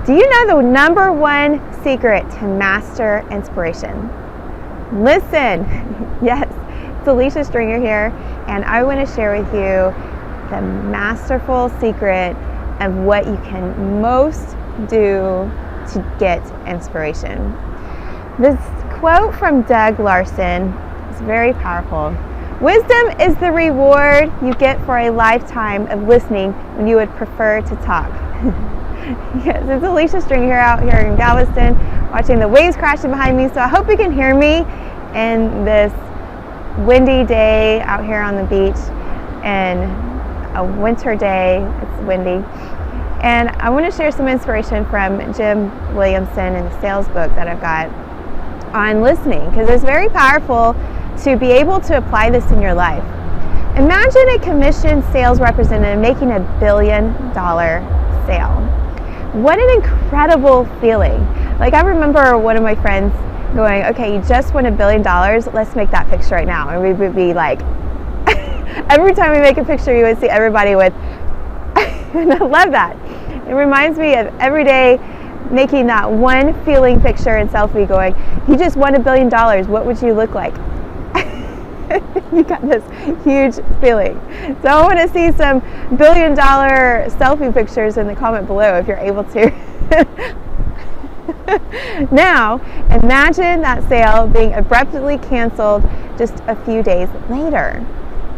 Do you know the number one secret to master inspiration? Listen. Yes, it's Alecia Stringer here, and I want to share with you the masterful secret of what you can most do to get inspiration. This quote from Doug Larson is very powerful. Wisdom is the reward you get for a lifetime of listening when you would prefer to talk. Yes, it's Alecia Stringer here out here in Galveston, watching the waves crashing behind me. So I hope you can hear me in this windy day out here on the beach, and a winter day. It's windy. And I want to share some inspiration from Jim Williamson in the sales book that I've got on listening, because it's very powerful to be able to apply this in your life. Imagine a commissioned sales representative making $1 billion sale. What an incredible feeling. Like, I remember one of my friends going, okay, you just won $1 billion, let's make that picture right now. And we would be like, every time we make a picture, you would see everybody with, and I love that. It reminds me of every day making that one feeling picture and selfie going, you just won $1 billion, what would you look like? You got this huge feeling. So I want to see some $1 billion selfie pictures in the comment below if you're able to. Now, imagine that sale being abruptly canceled just a few days later.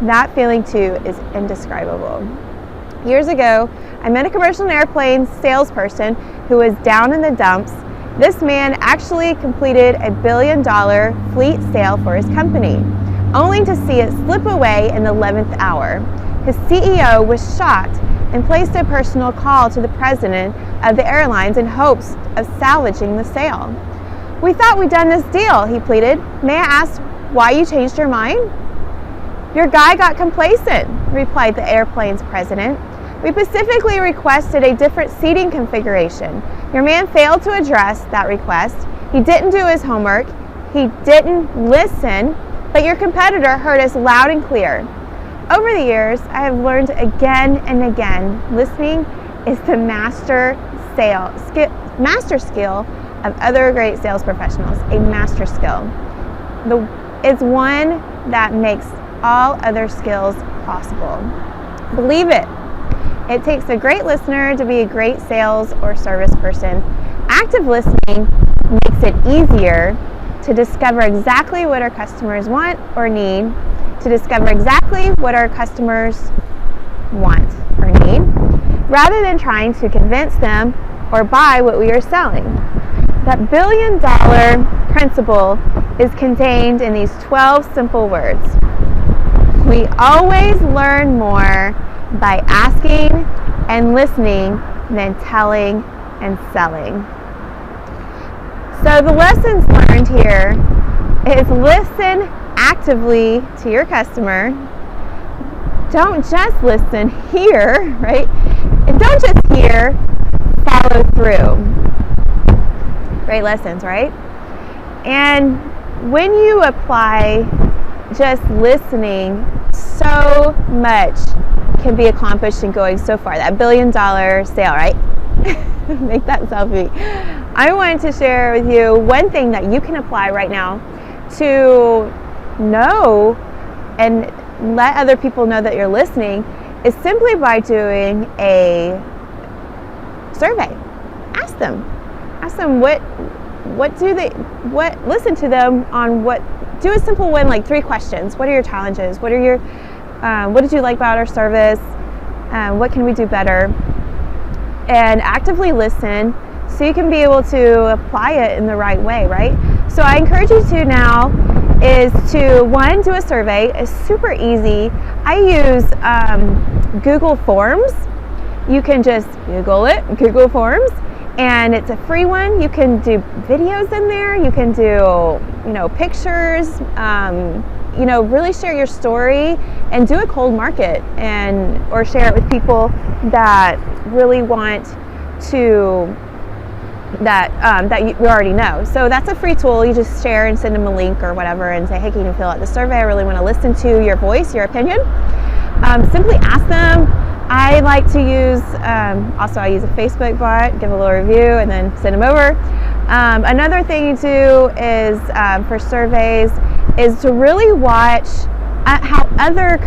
That feeling too is indescribable. Years ago, I met a commercial airplane salesperson who was down in the dumps. This man actually completed $1 billion fleet sale for his company, only to see it slip away in the 11th hour. His CEO was shocked and placed a personal call to the president of the airlines in hopes of salvaging the sale. We thought we'd done this deal, he pleaded. May I ask why you changed your mind? Your guy got complacent, replied the airplane's president. We specifically requested a different seating configuration. Your man failed to address that request. He didn't do his homework. He didn't listen. But your competitor heard us loud and clear. Over the years, I have learned again and again, listening is the master skill of other great sales professionals, a master skill. It's one that makes all other skills possible. Believe it. It takes a great listener to be a great sales or service person. Active listening makes it easier to discover exactly what our customers want or need, to discover exactly what our customers want or need, rather than trying to convince them or buy what we are selling. That $1 billion principle is contained in these 12 simple words. We always learn more by asking and listening than telling and selling. So the lessons learned here is listen actively to your customer. Don't just listen, hear, right? And don't just hear, follow through. Great lessons, right? And when you apply just listening, so much can be accomplished in going so far. That $1 billion sale, right? Make that selfie. I wanted to share with you one thing that you can apply right now to know and let other people know that you're listening is simply by doing a survey. Ask them listen to them on do a simple one, like 3 questions. What are your challenges? What did you like about our service? What can we do better? And actively listen so you can be able to apply it in the right way, right? So I encourage you to now is to, one, do a survey. It's super easy. I use Google Forms. You can just Google it, Google Forms, and it's a free one. You can do videos in there. You can do, pictures, really share your story and do a cold market or share it with people that really want to that you already know. So that's a free tool. You just share and send them a link or whatever and say, hey, can you fill out the survey? I really want to listen to your voice, your opinion. Simply ask them I like to use, also I use a Facebook bot, give a little review and then send them over. Another thing you do is for surveys is to really watch how other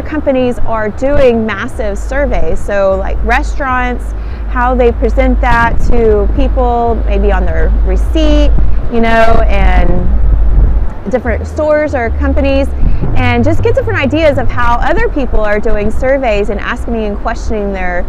companies are doing massive surveys. So like restaurants, how they present that to people, maybe on their receipt, and different stores or companies, and just get different ideas of how other people are doing surveys and asking me and questioning their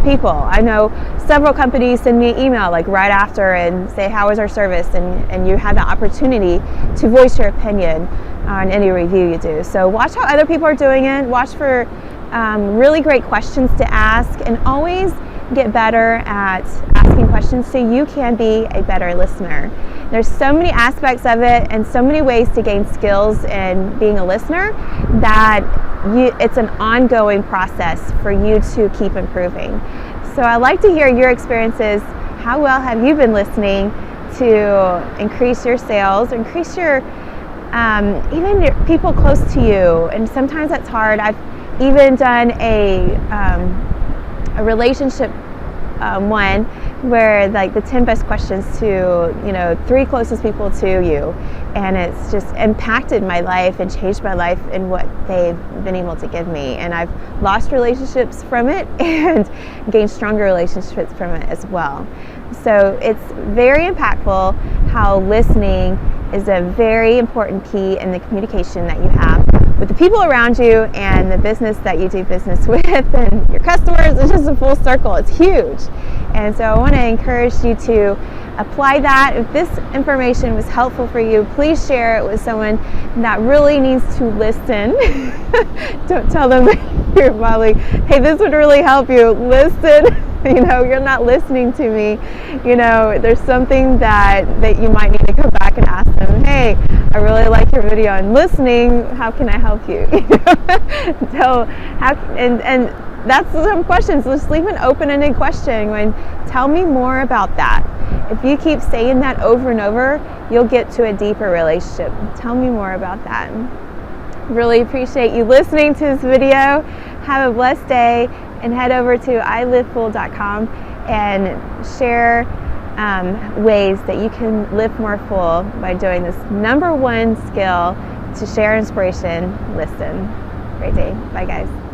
people. I know several companies send me an email like right after and say, how is our service? And you have the opportunity to voice your opinion on any review you do. So watch how other people are doing it. Watch for really great questions to ask, and always get better at asking questions so you can be a better listener. There's so many aspects of it and so many ways to gain skills in being a listener that it's an ongoing process for you to keep improving. So I'd like to hear your experiences. How well have you been listening to increase your sales, increase your even your people close to you? And sometimes that's hard. I've even done a relationship one where like the 10 best questions to 3 closest people to you, and it's just impacted my life and changed my life in what they've been able to give me. And I've lost relationships from it and gained stronger relationships from it as well. So it's very impactful how listening is a very important key in the communication that you have with the people around you and the business that you do business with and your customers. It's just a full circle. It's huge. And so I want to encourage you to apply that. If this information was helpful for you, please share it with someone that really needs to listen. Don't tell them that you're probably, hey, this would really help you. Listen. You're not listening to me. There's something that you might need to come back and ask them, hey, I really like your video on listening. How can I help you? And that's some questions. Just leave an open-ended question. Tell me more about that. If you keep saying that over and over, you'll get to a deeper relationship. Tell me more about that. Really appreciate you listening to this video. Have a blessed day, and head over to ilivefull.com and share ways that you can live more full by doing this number one skill to share inspiration: listen. Great day. Bye, guys.